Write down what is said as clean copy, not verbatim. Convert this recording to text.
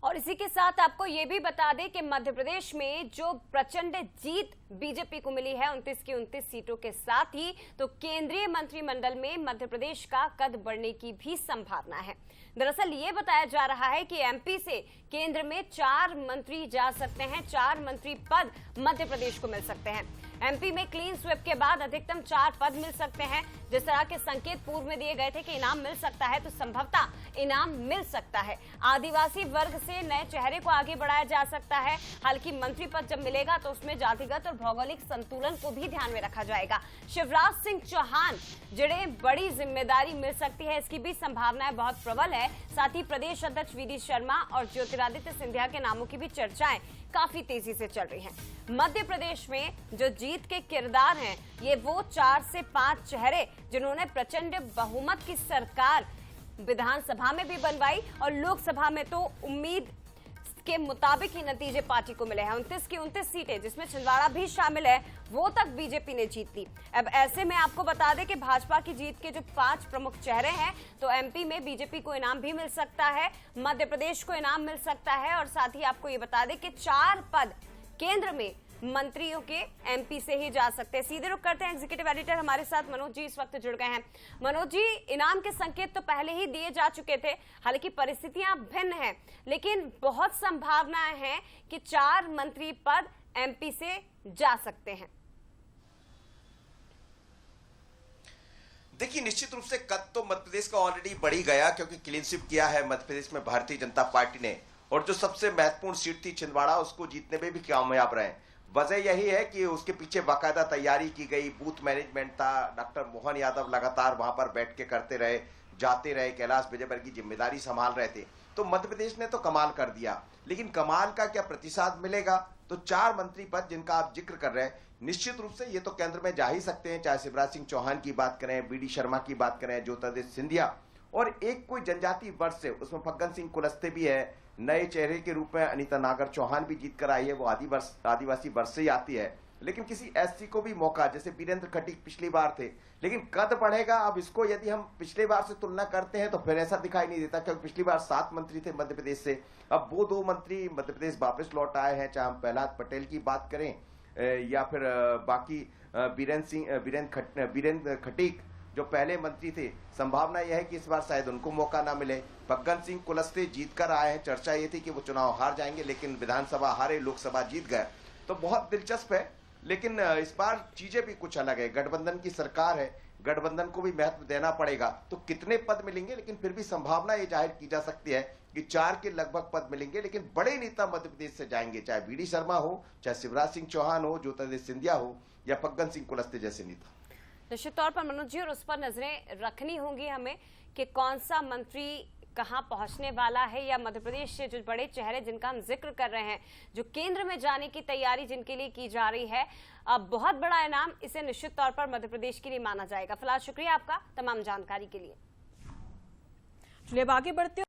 और इसी के साथ आपको ये भी बता दें कि मध्य प्रदेश में जो प्रचंड जीत बीजेपी को मिली है 29 की 29 सीटों के साथ ही, तो केंद्रीय मंत्रिमंडल में मध्य प्रदेश का कद बढ़ने की भी संभावना है। दरअसल ये बताया जा रहा है कि एमपी से केंद्र में 4 मंत्री जा सकते हैं, 4 मंत्री पद मध्य प्रदेश को मिल सकते हैं। एमपी में क्लीन स्वीप के बाद अधिकतम 4 पद मिल सकते हैं। जिस तरह के संकेत पूर्व में दिए गए थे कि इनाम मिल सकता है, तो संभवतः इनाम मिल सकता है। आदिवासी वर्ग से नए चेहरे को आगे बढ़ाया जा सकता है। हालांकि मंत्री पद जब मिलेगा तो उसमें जातिगत और भौगोलिक संतुलन को भी ध्यान में रखा जाएगा। शिवराज सिंह चौहान जिन्हें बड़ी जिम्मेदारी मिल सकती है, इसकी भी संभावनाएं बहुत प्रबल है। साथ ही प्रदेश अध्यक्ष वी डी शर्मा और ज्योतिरादित्य सिंधिया के नामों की भी चर्चाएं काफी तेजी से चल रही हैं। मध्य प्रदेश में जो जीत के किरदार हैं, ये वो 4 से 5 चेहरे जिन्होंने प्रचंड बहुमत की सरकार विधानसभा में भी बनवाई और लोकसभा में तो उम्मीद के मुताबिक ही नतीजे पार्टी को मिले हैं। 29 की 29 सीटें, जिसमें छिंदवाड़ा भी शामिल है, वो तक बीजेपी ने जीत ली। अब ऐसे में आपको बता दें कि भाजपा की जीत के जो 5 प्रमुख चेहरे हैं, तो एमपी में बीजेपी को इनाम भी मिल सकता है, मध्य प्रदेश को इनाम मिल सकता है और साथ ही आपको ये बता दें कि 4 पद केंद्र में मंत्रियों के एमपी से ही जा सकते हैं। सीधे रुख करते हैं, एग्जीक्यूटिव एडिटर हमारे साथ मनोज जी इस वक्त जुड़ गए हैं। मनोज जी, इनाम के संकेत तो पहले ही दिए जा चुके थे, हालांकि परिस्थितियां भिन्न हैं, लेकिन बहुत संभावनाएं हैं कि 4 मंत्री पद एमपी से जा सकते हैं। देखिए, निश्चित रूप से कद तो मध्य प्रदेश का ऑलरेडी बढ़ ही गया, क्योंकि क्लीन स्वीप किया है मध्य प्रदेश में भारतीय जनता पार्टी ने, और जो सबसे महत्वपूर्ण सीट थी छिंदवाड़ा, उसको जीतने में भी कामयाब रहे। वजह यही है कि उसके पीछे बाकायदा तैयारी की गई, बूथ मैनेजमेंट था, डॉक्टर मोहन यादव लगातार वहां पर बैठ के करते रहे, जाते रहे, कैलाश विजयवर्गीय की जिम्मेदारी संभाल रहे थे। तो मध्य प्रदेश ने तो कमाल कर दिया, लेकिन कमाल का क्या प्रतिसाद मिलेगा? तो 4 मंत्री पद जिनका आप जिक्र कर रहे हैं, निश्चित रूप से ये तो केंद्र में जा ही सकते हैं, चाहे शिवराज सिंह चौहान की बात करें, वी डी शर्मा की बात करें, ज्योतिरादित्य सिंधिया, और एक कोई जनजातीय वर्ग से, उसमें फग्गन सिंह कुलस्ते भी है, नए चेहरे के रूप में अनीता नागर चौहान भी जीत कर आई है, वो आदिवासी वर्ग से ही आती है। लेकिन किसी एससी को भी मौका, जैसे वीरेंद्र खटीक पिछली बार थे, लेकिन कद बढ़ेगा। अब इसको यदि हम पिछले बार से तुलना करते हैं तो फिर ऐसा दिखाई नहीं देता, क्योंकि पिछली बार 7 मंत्री थे मध्य प्रदेश से, अब वो 2 मंत्री मध्य प्रदेश वापस लौट आए हैं, चाहे हम प्रहलाद पटेल की बात करें या फिर बाकी वीरेंद्र खटीक जो पहले मंत्री थे। संभावना यह है कि इस बार शायद उनको मौका ना मिले। फग्गन सिंह कुलस्ते जीत कर आए हैं, चर्चा ये थी कि वो चुनाव हार जाएंगे, लेकिन विधानसभा हारे, लोकसभा जीत गए, तो बहुत दिलचस्प है। लेकिन इस बार चीजें भी कुछ अलग है, गठबंधन की सरकार है, गठबंधन को भी महत्व देना पड़ेगा। तो कितने पद मिलेंगे, लेकिन फिर भी संभावना ये जाहिर की जा सकती है कि 4 के लगभग पद मिलेंगे, लेकिन बड़े नेता मध्य प्रदेश से जाएंगे, चाहे वी डी शर्मा हो, चाहे शिवराज सिंह चौहान हो, ज्योतिरादित्य सिंधिया हो, या फग्गन सिंह कुलस्ते जैसे नेता। निश्चित तौर पर मनोज जी, और उस पर नजरें रखनी होंगी हमें कि कौन सा मंत्री कहां पहुंचने वाला है, या मध्य प्रदेश से जो बड़े चेहरे जिनका हम जिक्र कर रहे हैं, जो केंद्र में जाने की तैयारी जिनके लिए की जा रही है, अब बहुत बड़ा इनाम इसे निश्चित तौर पर मध्य प्रदेश के लिए माना जाएगा। फिलहाल शुक्रिया आपका तमाम जानकारी के लिए। चलिए अब आगे बढ़ते